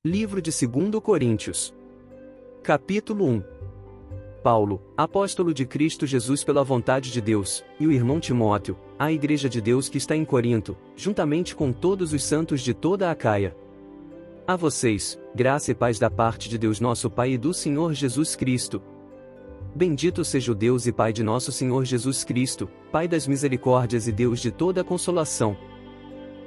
Livro de 2 Coríntios. Capítulo 1. Paulo, apóstolo de Cristo Jesus pela vontade de Deus, e o irmão Timóteo, à Igreja de Deus que está em Corinto, juntamente com todos os santos de toda a Acaia. A vocês, graça e paz da parte de Deus nosso Pai e do Senhor Jesus Cristo. Bendito seja o Deus e Pai de nosso Senhor Jesus Cristo, Pai das misericórdias e Deus de toda a consolação,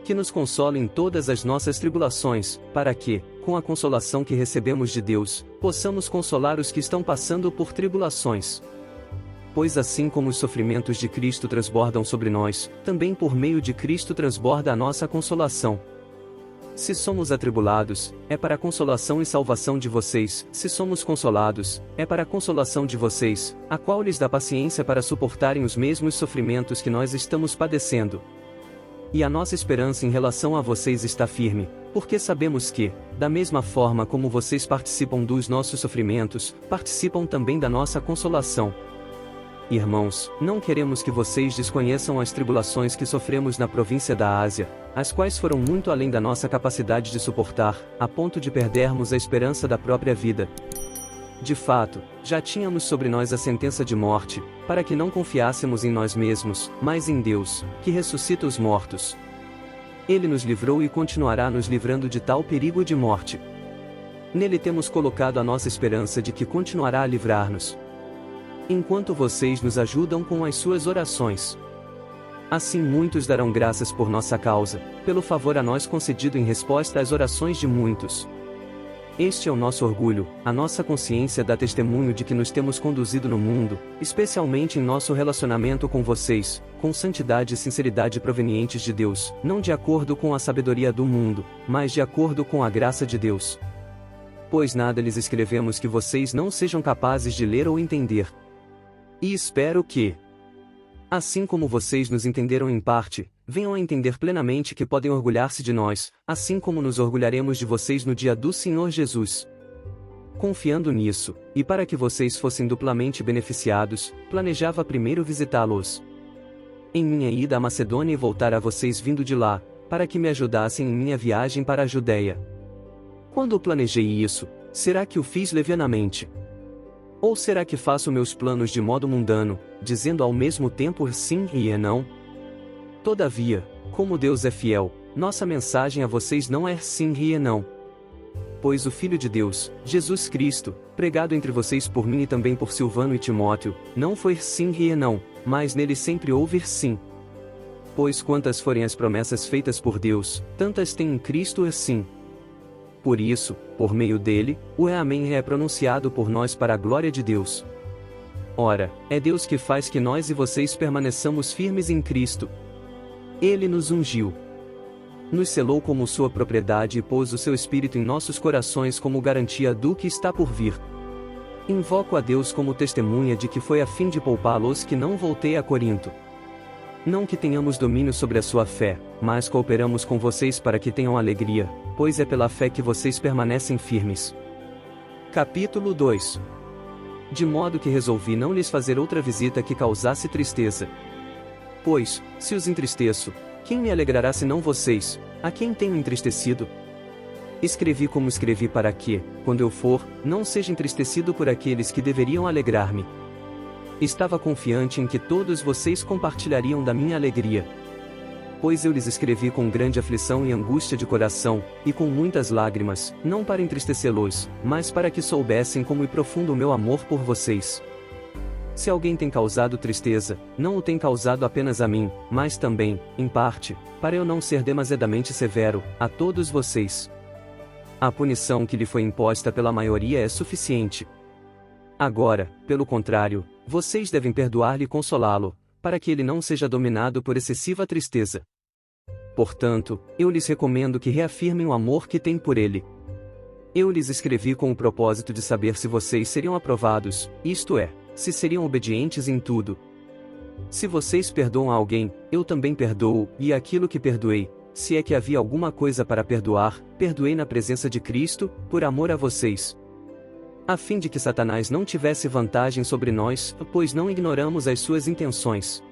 que nos consola em todas as nossas tribulações, para que, com a consolação que recebemos de Deus, possamos consolar os que estão passando por tribulações. Pois assim como os sofrimentos de Cristo transbordam sobre nós, também por meio de Cristo transborda a nossa consolação. Se somos atribulados, é para a consolação e salvação de vocês; se somos consolados, é para a consolação de vocês, a qual lhes dá paciência para suportarem os mesmos sofrimentos que nós estamos padecendo. E a nossa esperança em relação a vocês está firme, porque sabemos que, da mesma forma como vocês participam dos nossos sofrimentos, participam também da nossa consolação. Irmãos, não queremos que vocês desconheçam as tribulações que sofremos na província da Ásia, as quais foram muito além da nossa capacidade de suportar, a ponto de perdermos a esperança da própria vida. De fato, já tínhamos sobre nós a sentença de morte, para que não confiássemos em nós mesmos, mas em Deus, que ressuscita os mortos. Ele nos livrou e continuará nos livrando de tal perigo de morte. Nele temos colocado a nossa esperança de que continuará a livrar-nos, enquanto vocês nos ajudam com as suas orações. Assim muitos darão graças por nossa causa, pelo favor a nós concedido em resposta às orações de muitos. Este é o nosso orgulho, a nossa consciência dá testemunho de que nos temos conduzido no mundo, especialmente em nosso relacionamento com vocês, com santidade e sinceridade provenientes de Deus, não de acordo com a sabedoria do mundo, mas de acordo com a graça de Deus. Pois nada lhes escrevemos que vocês não sejam capazes de ler ou entender. E espero que, assim como vocês nos entenderam em parte, venham a entender plenamente que podem orgulhar-se de nós, assim como nos orgulharemos de vocês no dia do Senhor Jesus. Confiando nisso, e para que vocês fossem duplamente beneficiados, planejava primeiro visitá-los em minha ida à Macedônia e voltar a vocês vindo de lá, para que me ajudassem em minha viagem para a Judéia. Quando planejei isso, será que o fiz levianamente? Ou será que faço meus planos de modo mundano, dizendo ao mesmo tempo sim e não? Todavia, como Deus é fiel, nossa mensagem a vocês não é sim e não. Pois o Filho de Deus, Jesus Cristo, pregado entre vocês por mim e também por Silvano e Timóteo, não foi sim e não, mas nele sempre houve sim. Pois quantas forem as promessas feitas por Deus, tantas tem em Cristo sim. Por isso, por meio dele, o Amém é pronunciado por nós para a glória de Deus. Ora, é Deus que faz que nós e vocês permaneçamos firmes em Cristo. Ele nos ungiu, nos selou como sua propriedade e pôs o seu Espírito em nossos corações como garantia do que está por vir. Invoco a Deus como testemunha de que foi a fim de poupá-los que não voltei a Corinto. Não que tenhamos domínio sobre a sua fé, mas cooperamos com vocês para que tenham alegria, pois é pela fé que vocês permanecem firmes. Capítulo 2. De modo que resolvi não lhes fazer outra visita que causasse tristeza. Pois, se os entristeço, quem me alegrará senão vocês, a quem tenho entristecido? Escrevi como escrevi para que, quando eu for, não seja entristecido por aqueles que deveriam alegrar-me. Estava confiante em que todos vocês compartilhariam da minha alegria. Pois eu lhes escrevi com grande aflição e angústia de coração, e com muitas lágrimas, não para entristecê-los, mas para que soubessem como é profundo o meu amor por vocês. Se alguém tem causado tristeza, não o tem causado apenas a mim, mas também, em parte, para eu não ser demasiadamente severo, a todos vocês. A punição que lhe foi imposta pela maioria é suficiente. Agora, pelo contrário, vocês devem perdoar-lhe e consolá-lo, para que ele não seja dominado por excessiva tristeza. Portanto, eu lhes recomendo que reafirmem o amor que têm por ele. Eu lhes escrevi com o propósito de saber se vocês seriam aprovados, isto é, se seriam obedientes em tudo. Se vocês perdoam a alguém, eu também perdoo, e aquilo que perdoei, se é que havia alguma coisa para perdoar, perdoei na presença de Cristo, por amor a vocês, a fim de que Satanás não tivesse vantagem sobre nós, pois não ignoramos as suas intenções.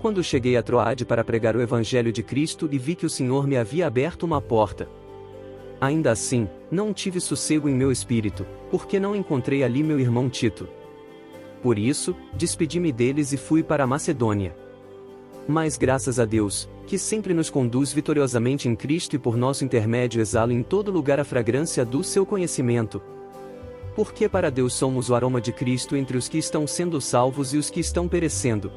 Quando cheguei a Troade para pregar o Evangelho de Cristo e vi que o Senhor me havia aberto uma porta, Ainda assim, não tive sossego em meu espírito, porque não encontrei ali meu irmão Tito. Por isso, despedi-me deles e fui para a Macedônia. Mas graças a Deus, que sempre nos conduz vitoriosamente em Cristo e por nosso intermédio exala em todo lugar a fragrância do seu conhecimento. Porque para Deus somos o aroma de Cristo entre os que estão sendo salvos e os que estão perecendo.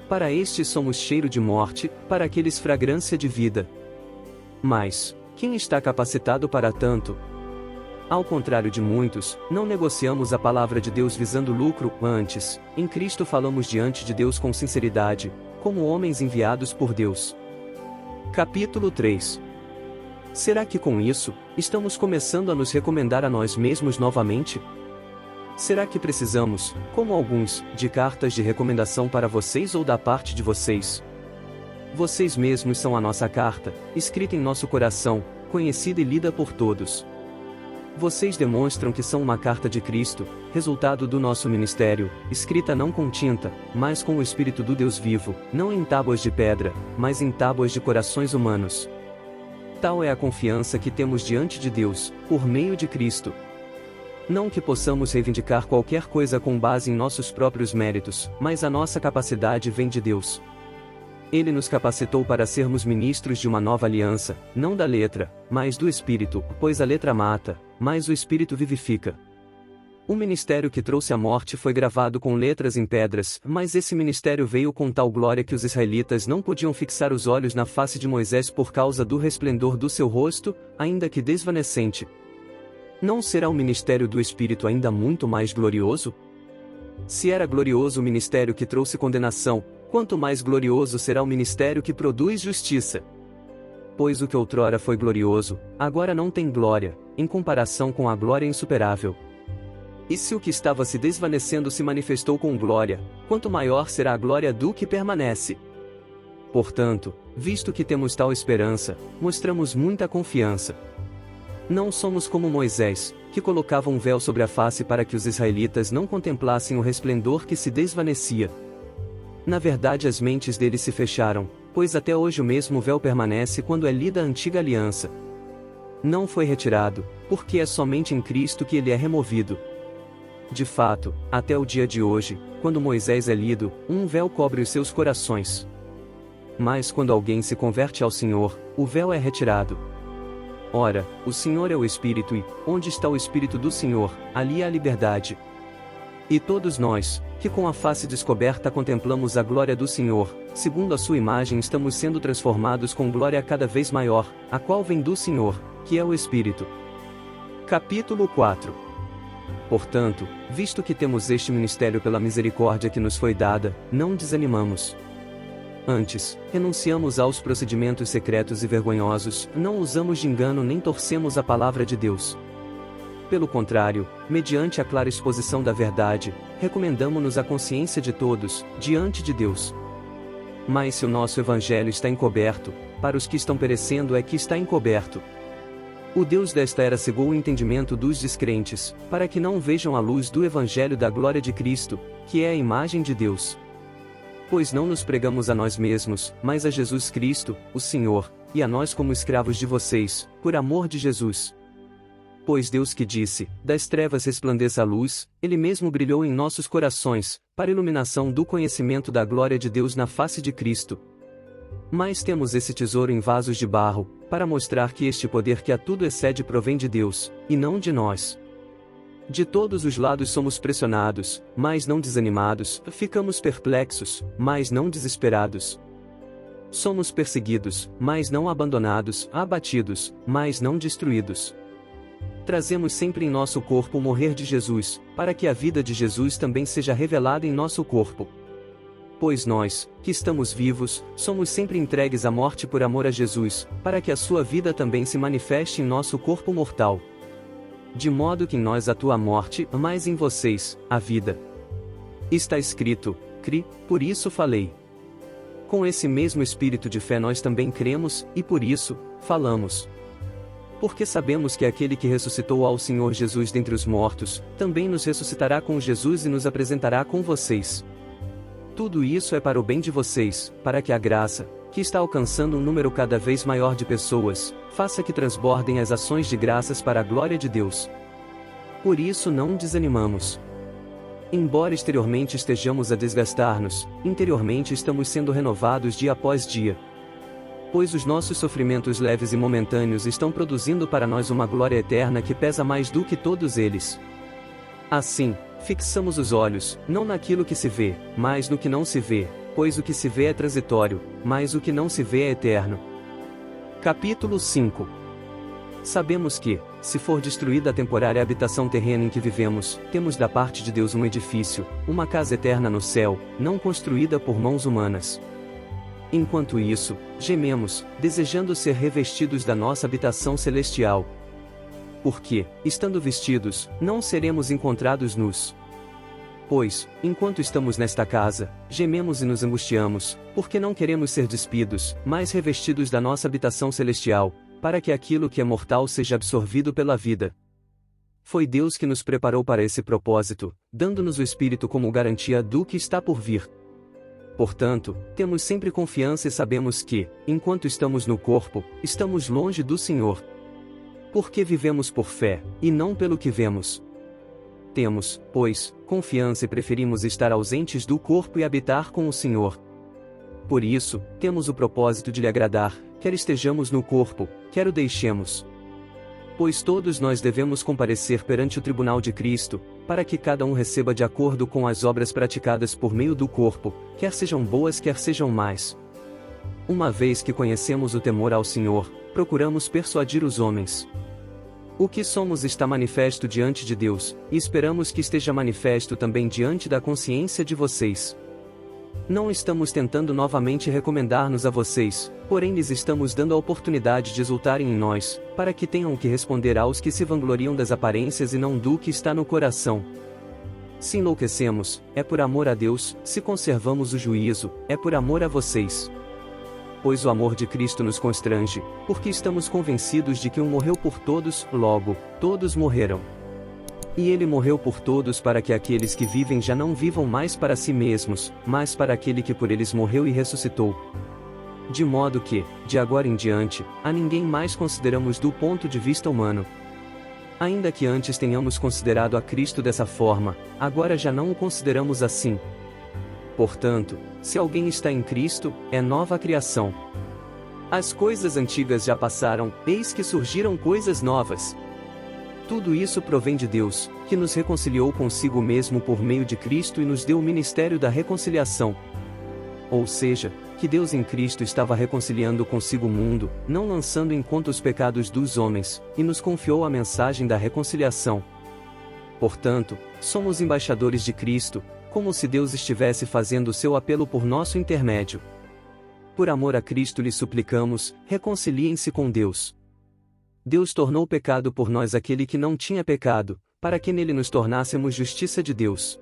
Para estes somos cheiro de morte, para aqueles fragrância de vida. Mas, quem está capacitado para tanto? Ao contrário de muitos, não negociamos a palavra de Deus visando lucro, antes, em Cristo falamos diante de Deus com sinceridade, como homens enviados por Deus. Capítulo 3. Será que com isso, estamos começando a nos recomendar a nós mesmos novamente? Será que precisamos, como alguns, de cartas de recomendação para vocês ou da parte de vocês? Vocês mesmos são a nossa carta, escrita em nosso coração, conhecida e lida por todos. Vocês demonstram que são uma carta de Cristo, resultado do nosso ministério, escrita não com tinta, mas com o Espírito do Deus vivo, não em tábuas de pedra, mas em tábuas de corações humanos. Tal é a confiança que temos diante de Deus, por meio de Cristo. Não que possamos reivindicar qualquer coisa com base em nossos próprios méritos, mas a nossa capacidade vem de Deus. Ele nos capacitou para sermos ministros de uma nova aliança, não da letra, mas do Espírito, pois a letra mata, mas o Espírito vivifica. O ministério que trouxe a morte foi gravado com letras em pedras, mas esse ministério veio com tal glória que os israelitas não podiam fixar os olhos na face de Moisés por causa do resplendor do seu rosto, ainda que desvanecente. Não será o ministério do Espírito ainda muito mais glorioso? Se era glorioso o ministério que trouxe condenação, quanto mais glorioso será o ministério que produz justiça. Pois o que outrora foi glorioso, agora não tem glória, em comparação com a glória insuperável. E se o que estava se desvanecendo se manifestou com glória, quanto maior será a glória do que permanece. Portanto, visto que temos tal esperança, mostramos muita confiança. Não somos como Moisés, que colocava um véu sobre a face para que os israelitas não contemplassem o resplendor que se desvanecia. Na verdade, as mentes deles se fecharam, pois até hoje o mesmo véu permanece quando é lida a antiga aliança. Não foi retirado, porque é somente em Cristo que ele é removido. De fato, até o dia de hoje, quando Moisés é lido, um véu cobre os seus corações. Mas quando alguém se converte ao Senhor, o véu é retirado. Ora, o Senhor é o Espírito e, onde está o Espírito do Senhor, ali há liberdade. E todos nós, que com a face descoberta contemplamos a glória do Senhor, segundo a sua imagem estamos sendo transformados com glória cada vez maior, a qual vem do Senhor, que é o Espírito. Capítulo 4. Portanto, visto que temos este ministério pela misericórdia que nos foi dada, não desanimamos. Antes, renunciamos aos procedimentos secretos e vergonhosos, não usamos de engano nem torcemos a palavra de Deus. Pelo contrário, mediante a clara exposição da verdade, recomendamo-nos à consciência de todos, diante de Deus. Mas se o nosso evangelho está encoberto, para os que estão perecendo é que está encoberto. O Deus desta era cegou o entendimento dos descrentes, para que não vejam a luz do evangelho da glória de Cristo, que é a imagem de Deus. Pois não nos pregamos a nós mesmos, mas a Jesus Cristo, o Senhor, e a nós como escravos de vocês, por amor de Jesus. Pois Deus que disse, das trevas resplandeça a luz, Ele mesmo brilhou em nossos corações, para iluminação do conhecimento da glória de Deus na face de Cristo. Mas temos esse tesouro em vasos de barro, para mostrar que este poder que a tudo excede provém de Deus, e não de nós. De todos os lados somos pressionados, mas não desanimados, ficamos perplexos, mas não desesperados. Somos perseguidos, mas não abandonados, abatidos, mas não destruídos. Trazemos sempre em nosso corpo o morrer de Jesus, para que a vida de Jesus também seja revelada em nosso corpo. Pois nós, que estamos vivos, somos sempre entregues à morte por amor a Jesus, para que a sua vida também se manifeste em nosso corpo mortal. De modo que em nós atua a morte, mas em vocês, a vida. Está escrito, cri, por isso falei. Com esse mesmo espírito de fé nós também cremos, e por isso, falamos. Porque sabemos que aquele que ressuscitou ao Senhor Jesus dentre os mortos, também nos ressuscitará com Jesus e nos apresentará com vocês. Tudo isso é para o bem de vocês, para que a graça, que está alcançando um número cada vez maior de pessoas, faça que transbordem as ações de graças para a glória de Deus. Por isso não desanimamos. Embora exteriormente estejamos a desgastar-nos, interiormente estamos sendo renovados dia após dia. Pois os nossos sofrimentos leves e momentâneos estão produzindo para nós uma glória eterna que pesa mais do que todos eles. Assim, fixamos os olhos, não naquilo que se vê, mas no que não se vê, pois o que se vê é transitório, mas o que não se vê é eterno. Capítulo 5. Sabemos que, se for destruída a temporária habitação terrena em que vivemos, temos da parte de Deus um edifício, uma casa eterna no céu, não construída por mãos humanas. Enquanto isso, gememos, desejando ser revestidos da nossa habitação celestial. Porque, estando vestidos, não seremos encontrados nus. Pois, enquanto estamos nesta casa, gememos e nos angustiamos, porque não queremos ser despidos, mas revestidos da nossa habitação celestial, para que aquilo que é mortal seja absorvido pela vida. Foi Deus que nos preparou para esse propósito, dando-nos o Espírito como garantia do que está por vir. Portanto, temos sempre confiança e sabemos que, enquanto estamos no corpo, estamos longe do Senhor. Porque vivemos por fé, e não pelo que vemos. Temos, pois, confiança e preferimos estar ausentes do corpo e habitar com o Senhor. Por isso, temos o propósito de lhe agradar, quer estejamos no corpo, quer o deixemos. Pois todos nós devemos comparecer perante o tribunal de Cristo, para que cada um receba de acordo com as obras praticadas por meio do corpo, quer sejam boas quer sejam más. Uma vez que conhecemos o temor ao Senhor, procuramos persuadir os homens. O que somos está manifesto diante de Deus, e esperamos que esteja manifesto também diante da consciência de vocês. Não estamos tentando novamente recomendar-nos a vocês, porém lhes estamos dando a oportunidade de exultarem em nós, para que tenham que responder aos que se vangloriam das aparências e não do que está no coração. Se enlouquecemos, é por amor a Deus, se conservamos o juízo, é por amor a vocês. Pois o amor de Cristo nos constrange, porque estamos convencidos de que um morreu por todos, logo, todos morreram. E ele morreu por todos para que aqueles que vivem já não vivam mais para si mesmos, mas para aquele que por eles morreu e ressuscitou. De modo que, de agora em diante, a ninguém mais consideramos do ponto de vista humano. Ainda que antes tenhamos considerado a Cristo dessa forma, agora já não o consideramos assim. Portanto, se alguém está em Cristo, é nova criação. As coisas antigas já passaram, eis que surgiram coisas novas. Tudo isso provém de Deus, que nos reconciliou consigo mesmo por meio de Cristo e nos deu o ministério da reconciliação. Ou seja, que Deus em Cristo estava reconciliando consigo o mundo, não lançando em conta os pecados dos homens, e nos confiou a mensagem da reconciliação. Portanto, somos embaixadores de Cristo, como se Deus estivesse fazendo o seu apelo por nosso intermédio. Por amor a Cristo lhes suplicamos, reconciliem-se com Deus. Deus tornou pecado por nós aquele que não tinha pecado, para que nele nos tornássemos justiça de Deus.